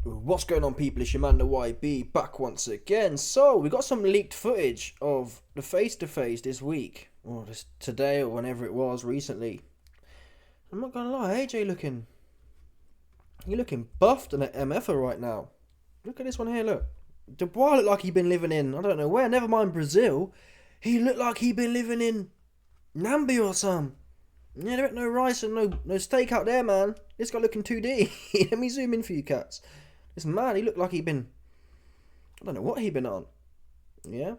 What's going on, people? It's your man the YB back once again. So we got some leaked footage of the face-to-face this week, or this today, or whenever it was recently. I'm not gonna lie, AJ you're looking buffed and an MFer right now. Look at this one here. Look, Dubois looked like he'd been living in I don't know where. Never mind Brazil. He looked like he'd been living in Namibia or some. Yeah, there ain't no rice and no steak out there, man. This guy looking 2D. Let me zoom in for you cats. This man, he looked like he'd been... I don't know what he'd been on. Yeah?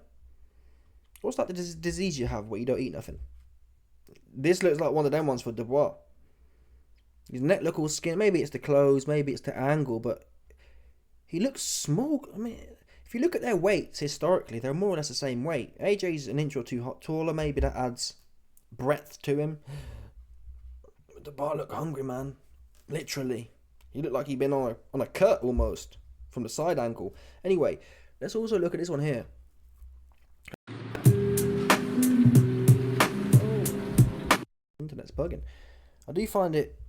What's that disease you have where you don't eat nothing? This looks like one of them ones for Dubois. His neck look all skin. Maybe it's the clothes, maybe it's the angle, but... He looks small. I mean, if you look at their weights historically, they're more or less the same weight. AJ's an inch or two taller. Maybe that adds breadth to him. But Dubois look hungry, man. Literally. He looked like he'd been on a cut almost from the side angle. Anyway, let's also look at this one here. Oh, internet's bugging. I do find it.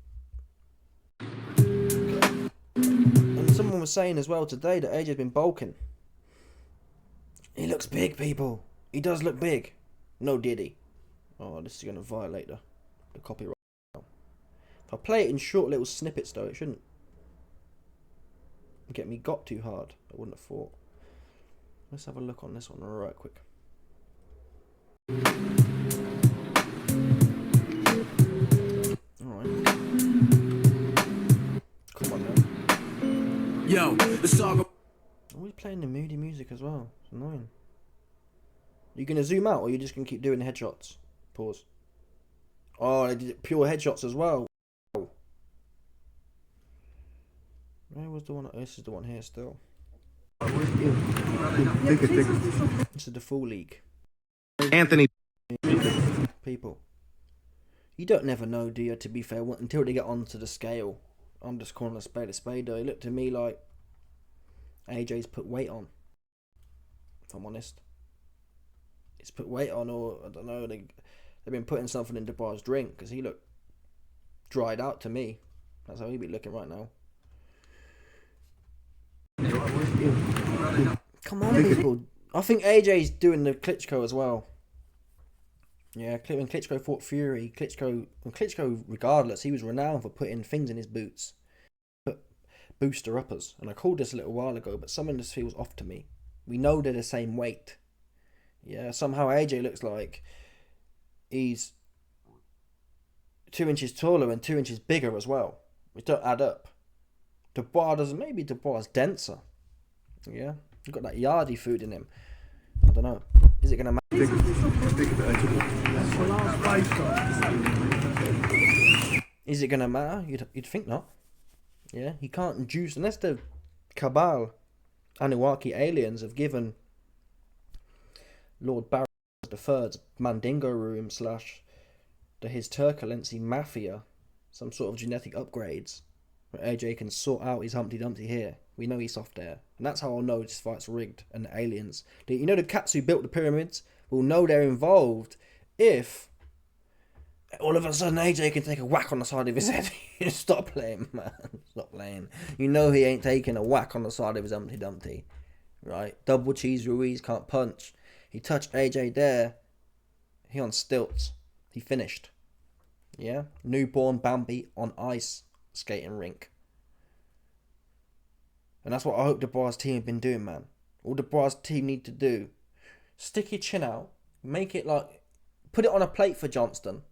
Okay. And someone was saying as well today that AJ's been bulking. He looks big, people. He does look big. No diddy. Oh, this is going to violate the copyright. If I play it in short little snippets though, it shouldn't get me got too hard. I wouldn't have thought. Let's have a look on this one right quick. Alright. Come on now. Yo, the saga. Always playing the moody music as well. It's annoying. Are you gonna zoom out or are you just gonna keep doing headshots? Pause. Oh, they did pure headshots as well. Where was the one? Oh, this is the one here still. This is the full league. Anthony. People. You don't never know, do you, to be fair, until they get onto the scale. I'm just calling a spade though. It looked to me like AJ's put weight on. If I'm honest. It's put weight on, or I don't know, they've been putting something in Dubois' drink, because he looked dried out to me. That's how he'd be looking right now. Come on, people. I think AJ's doing the Klitschko as well. Yeah, when Klitschko fought Fury, Klitschko, regardless, he was renowned for putting things in his boots. Put booster uppers. And I called this a little while ago, but something just feels off to me. We know they're the same weight. Yeah, somehow AJ looks like he's 2 inches taller and 2 inches bigger as well. Which don't add up. Dubois doesn't. Maybe Dubois is denser. Yeah, he's got that yardie food in him. I don't know. Is it gonna matter? Is it gonna matter? You'd think not. Yeah, he can't juice unless the Cabal Anunnaki aliens have given Lord Barry III's Mandingo room / his Turbulency Mafia some sort of genetic upgrades. AJ can sort out his Humpty Dumpty here. We know he's soft air. And that's how I'll know this fight's rigged. And the aliens. You know the cats who built the pyramids will know they're involved if all of a sudden AJ can take a whack on the side of his head. Stop playing, man. Stop playing. You know he ain't taking a whack on the side of his Humpty Dumpty. Right? Double cheese Ruiz can't punch. He touched AJ there. He on stilts. He finished. Yeah? Newborn Bambi on ice. Skating rink. And that's what I hope Dubois' team have been doing, man. All Dubois' team need to do, stick your chin out, make it like, put it on a plate for Johnston.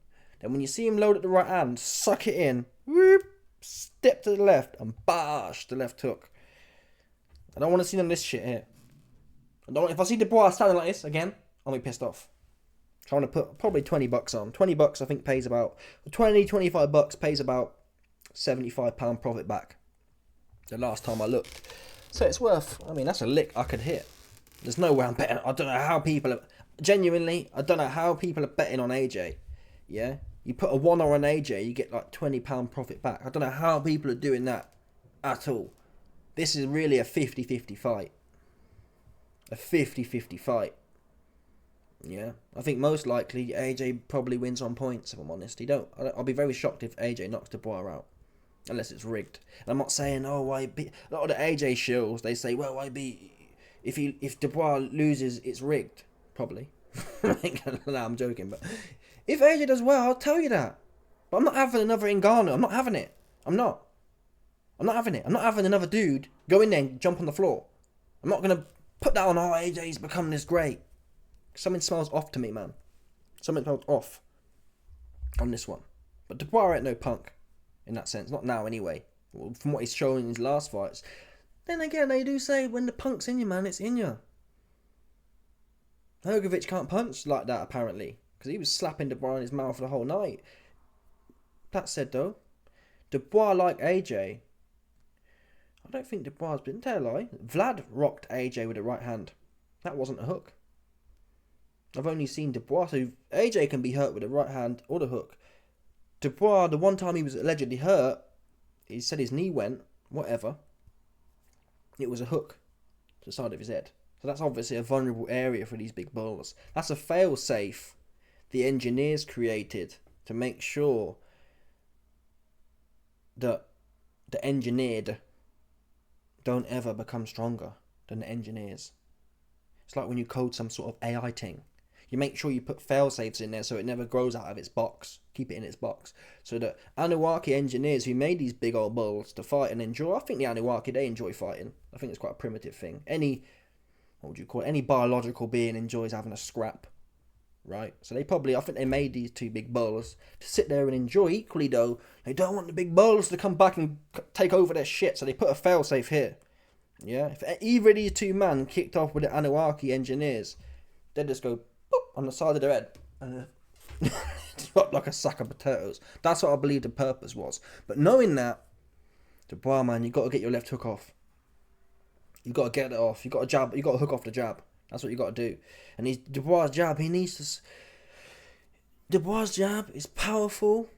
Then when you see him load at the right hand, suck it in, whoop, step to the left, and bash the left hook. I don't want to see none of this shit here. If I see Dubois standing like this again, I'll be pissed off. So I'm going to put probably $20 on. $20 I think pays about, $25 pays about £75 profit back. The last time I looked. So it's worth, I mean, that's a lick I could hit. There's no way I'm betting. I don't know how people are, genuinely, I don't know how people are betting on AJ. Yeah? You put a 1 on AJ, you get like £20 profit back. I don't know how people are doing that at all. This is really a 50-50 fight. A 50-50 fight. Yeah? I think most likely AJ probably wins on points, if I'm honest. I'll be very shocked if AJ knocks Dubois out. unless it's rigged. And I'm not saying, oh, YB. A lot of the AJ shills, they say, well, YB, if Dubois loses, it's rigged. Probably. No, I'm joking, but if AJ does well, I'll tell you that. But I'm not having another Ngannou. I'm not having it. I'm not having it. I'm not having another dude go in there and jump on the floor. I'm not going to put that on, oh, AJ's become this great. Something smells off to me, man. Something smells off on this one. But Dubois ain't no punk in that sense. Not now, anyway. From what he's shown in his last fights. Then again, they do say when the punk's in you, man, it's in you. Hrgović can't punch like that, apparently. Because he was slapping Dubois in his mouth the whole night. That said, though, Dubois, like AJ, I don't think Dubois has been, tell a lie. Vlad rocked AJ with a right hand. That wasn't a hook. I've only seen Dubois, so AJ can be hurt with the right hand or the hook. Dubois, the one time he was allegedly hurt, he said his knee went, whatever. It was a hook to the side of his head. So that's obviously a vulnerable area for these big bulls. That's a fail-safe the engineers created to make sure that the engineered don't ever become stronger than the engineers. It's like when you code some sort of AI thing. You make sure you put fail-safes in there so it never grows out of its box. Keep it in its box. So the Anunnaki engineers who made these big old bulls to fight and enjoy, I think the Anunnaki, they enjoy fighting. I think it's quite a primitive thing. Any biological being enjoys having a scrap, right? So they probably, I think they made these two big bulls to sit there and enjoy. Equally though, they don't want the big bulls to come back and take over their shit, so they put a fail-safe here. Yeah, if either of these two men kicked off with the Anunnaki engineers, they'd just go boop on the side of their head and drop like a sack of potatoes. That's what I believe the purpose was. But knowing that, Dubois, man, you got to get your left hook off. You got to get it off. You got to jab. You got to hook off the jab. That's what you got to do. And Dubois' jab, he needs to. Dubois' jab is powerful.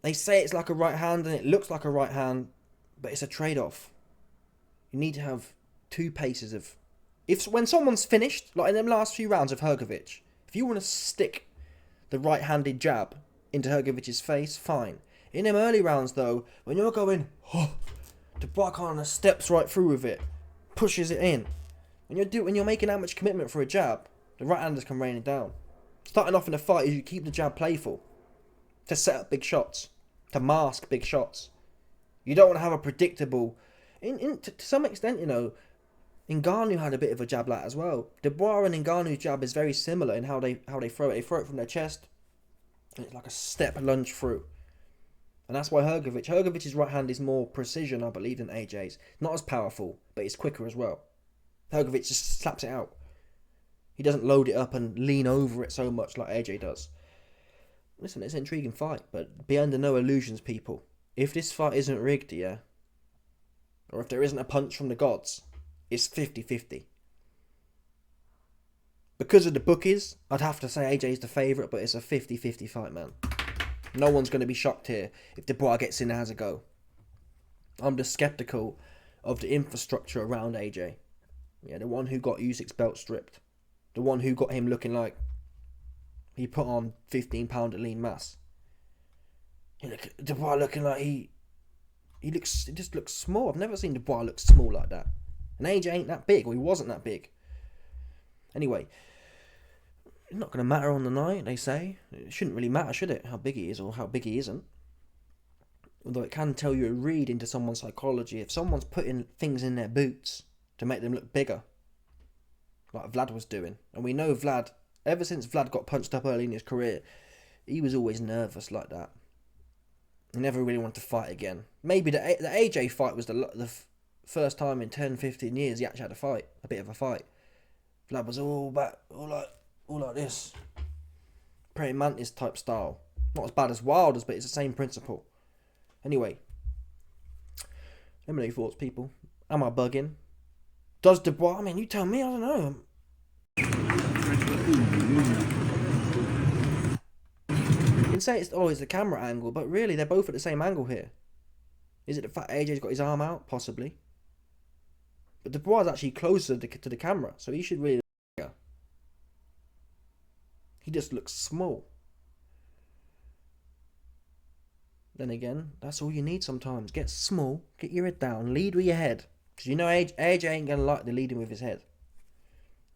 They say it's like a right hand, and it looks like a right hand, but it's a trade-off. You need to have two paces of. When someone's finished, like in them last few rounds of Hrgović, if you want to stick the right-handed jab into Hrgovic's face, fine. In them early rounds, though, when you're going, Dubois kind of steps right through with it, pushes it in. When you're making that much commitment for a jab, the right-handers can rain it down. Starting off in a fight is you keep the jab playful, to set up big shots, to mask big shots. You don't want to have a predictable. To some extent, you know, Ngannou had a bit of a jab like that as well. Dubois and Ngannou's jab is very similar in how they throw it. They throw it from their chest, and it's like a step lunge through. And that's why Hrgovic's right hand is more precision, I believe, than AJ's. Not as powerful, but it's quicker as well. Hrgović just slaps it out. He doesn't load it up and lean over it so much like AJ does. Listen, it's an intriguing fight, but be under no illusions, people. If this fight isn't rigged, yeah, or if there isn't a punch from the gods, it's 50-50. Because of the bookies, I'd have to say AJ's the favourite, but it's a 50-50 fight, man. No one's going to be shocked here if Dubois gets in and has a go. I'm just sceptical of the infrastructure around AJ. Yeah, the one who got Usyk's belt stripped. The one who got him looking like he put on 15 pound of lean mass. Dubois looking like he just looks small. I've never seen Dubois look small like that. And AJ ain't that big, or he wasn't that big. Anyway, it's not going to matter on the night, they say. It shouldn't really matter, should it? How big he is or how big he isn't. Although it can tell you a read into someone's psychology. If someone's putting things in their boots to make them look bigger, like Vlad was doing. And we know Vlad, ever since Vlad got punched up early in his career, he was always nervous like that. He never really wanted to fight again. Maybe the AJ fight was the first time in 10-15 years he actually had a bit of a fight. Vlad was all like this. Praying mantis type style. Not as bad as Wilder's, but it's the same principle. Anyway, let me know your thoughts, people. Am I bugging? Does Dubois? I mean, you tell me. I don't know. You can say it's the camera angle, but really they're both at the same angle here. Is it the fact AJ's got his arm out? Possibly. But Dubois is actually closer to the camera, so he should really look bigger. He just looks small. Then again, that's all you need sometimes. Get small, get your head down, lead with your head. Because you know AJ ain't going to like the leading with his head.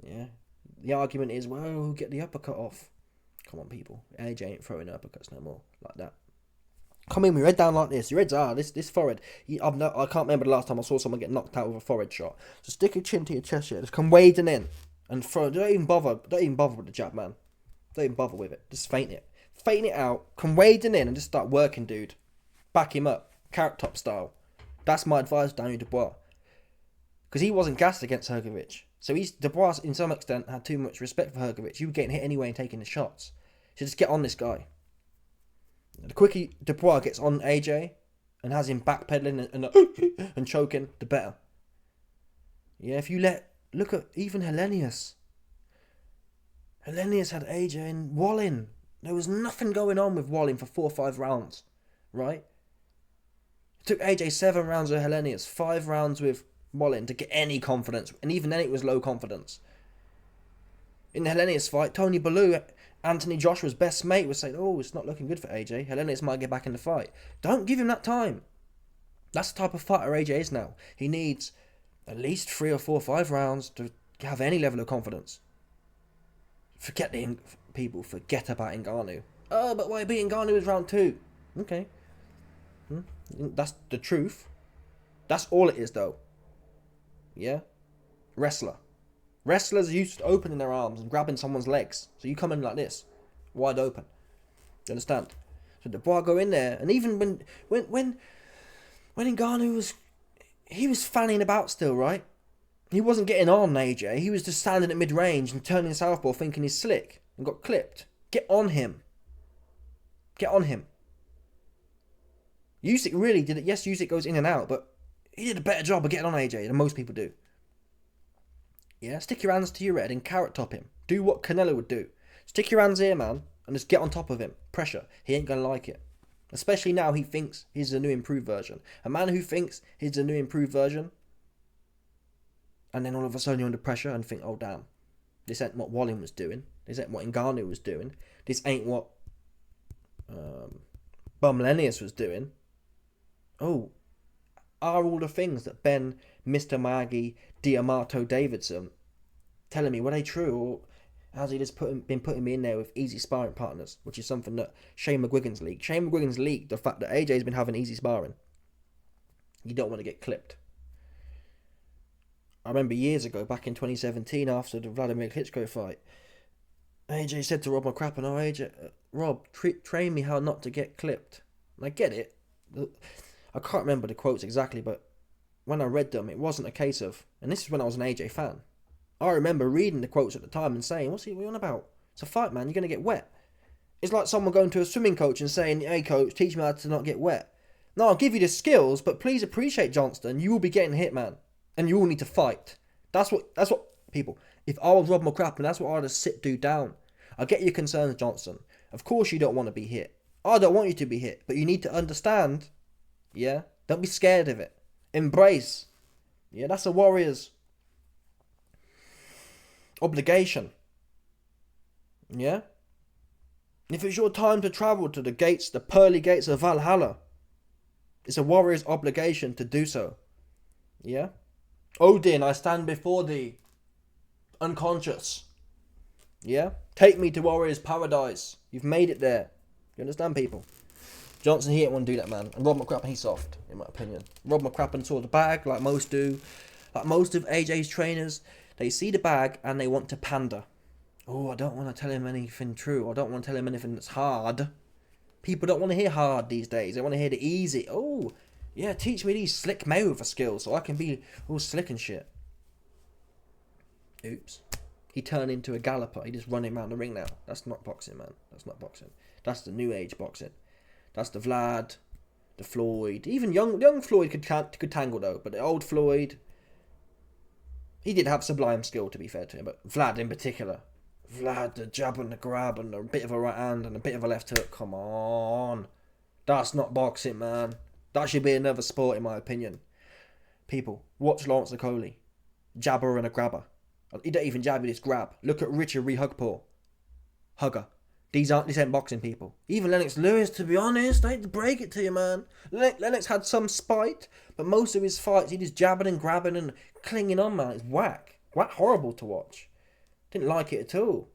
Yeah. The argument is, well, get the uppercut off. Come on, people. AJ ain't throwing uppercuts no more like that. Come in with your head down like this. Your head's this forehead. I can't remember the last time I saw someone get knocked out with a forehead shot. So stick your chin to your chest here. Just come wading in and throw. Don't even bother with the jab, man. Don't even bother with it. Just feint it. Feint it out. Come wading in and just start working, dude. Back him up. Carrot top style. That's my advice, Daniel Dubois. Because he wasn't gassed against Hrgovic. So Dubois, in some extent, had too much respect for Hrgovic. You were getting hit anyway and taking the shots. So just get on this guy. The quicker Dubois gets on AJ and has him backpedaling and choking, the better. Yeah, if you look at even Hellenius. Hellenius had AJ and Wallin. There was nothing going on with Wallin for 4 or 5 rounds, right? It took AJ 7 rounds with Hellenius, 5 rounds with Wallin to get any confidence, and even then it was low confidence. In the Hellenius fight, Tony Bellew, Anthony Joshua's best mate, was saying, oh, it's not looking good for AJ. Hellenius might get back in the fight. Don't give him that time. That's the type of fighter AJ is now. He needs at least 3 or 4 or 5 rounds to have any level of confidence. Forget about Ngannou. Oh, but why beat Ngannou was round 2? Okay. That's the truth. That's all it is, though. Yeah? Wrestler. Wrestlers are used to opening their arms and grabbing someone's legs. So you come in like this, wide open. You understand? So Dubois go in there, and even when Ngannou he was fanning about still, right? He wasn't getting on AJ. He was just standing at mid-range and turning southpaw thinking he's slick and got clipped. Get on him. Get on him. Usyk really did it. Yes, Usyk goes in and out, but he did a better job of getting on AJ than most people do. Yeah, stick your hands to your head and carrot top him. Do what Canelo would do. Stick your hands here, man, and just get on top of him. Pressure. He ain't gonna like it. Especially now he thinks he's the new improved version. A man who thinks he's the new improved version, and then all of a sudden you're under pressure and think, oh damn, this ain't what Wallin was doing. This ain't what Ngannou was doing. This ain't what Bumlenius was doing. Oh, are all the things that Ben, Mr. Miyagi, Diamato Davidson telling me, were they true, or has he just been putting me in there with easy sparring partners, which is something that Shane McGuigan's leaked. Shane McGuigan's leaked the fact that AJ's been having easy sparring. You don't want to get clipped. I remember years ago, back in 2017, after the Vladimir Klitschko fight, AJ said to Rob McCrappen, oh AJ, Rob, train me how not to get clipped. And I get it. I can't remember the quotes exactly, but when I read them, it wasn't a case of, and this is when I was an AJ fan, I remember reading the quotes at the time and saying, what are you on about? It's a fight, man, you're going to get wet. It's like someone going to a swimming coach and saying, hey coach, teach me how to not get wet. No, I'll give you the skills, but please appreciate, Johnston, you will be getting hit, man. And you all need to fight. That's what people, if I was Rob McCrappen, that's what I'd have sit dude down. I get your concerns, Johnson. Of course you don't want to be hit. I don't want you to be hit, but you need to understand, yeah? Don't be scared of it. Embrace. Yeah, that's a warrior's obligation. Yeah? If it's your time to travel to the gates, the pearly gates of Valhalla, it's a warrior's obligation to do so. Yeah? Odin, I stand before thee, unconscious. Yeah? Take me to warrior's paradise. You've made it there. You understand, people? Johnson, he didn't want to do that, man. And Rob McCrappen, he's soft, in my opinion. Rob McCrappen saw the bag, like most do. Like most of AJ's trainers, they see the bag and they want to pander. Oh, I don't want to tell him anything true. I don't want to tell him anything that's hard. People don't want to hear hard these days. They want to hear the easy. Oh, yeah, teach me these slick Mayweather skills so I can be all slick and shit. Oops. He turned into a galloper. He just running around the ring now. That's not boxing, man. That's not boxing. That's the new age boxing. That's the Vlad, the Floyd. Even young Floyd could tangle though, but the old Floyd, he did have sublime skill, to be fair to him. But Vlad in particular, Vlad, the jab and the grab and a bit of a right hand and a bit of a left hook. Come on, that's not boxing, man. That should be another sport, in my opinion. People, watch Lawrence Okoli, jabber and a grabber. He don't even jab, he just grab. Look at Richard Rehugpaw, hugger. These ain't boxing people. Even Lennox Lewis, to be honest, I hate to break it to you, man. Lennox had some spite, but most of his fights, he just jabbing and grabbing and clinging on, man. It's whack. Whack, horrible to watch. Didn't like it at all.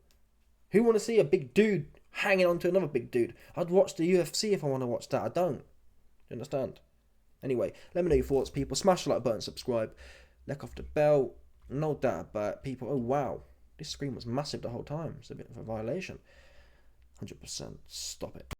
Who want to see a big dude hanging on to another big dude? I'd watch the UFC if I want to watch that. I don't. You understand? Anyway, let me know your thoughts, people. Smash the like button, subscribe. Lick off the bell. No doubt about people. Oh, wow. This screen was massive the whole time. It's a bit of a violation. 100%. Stop it.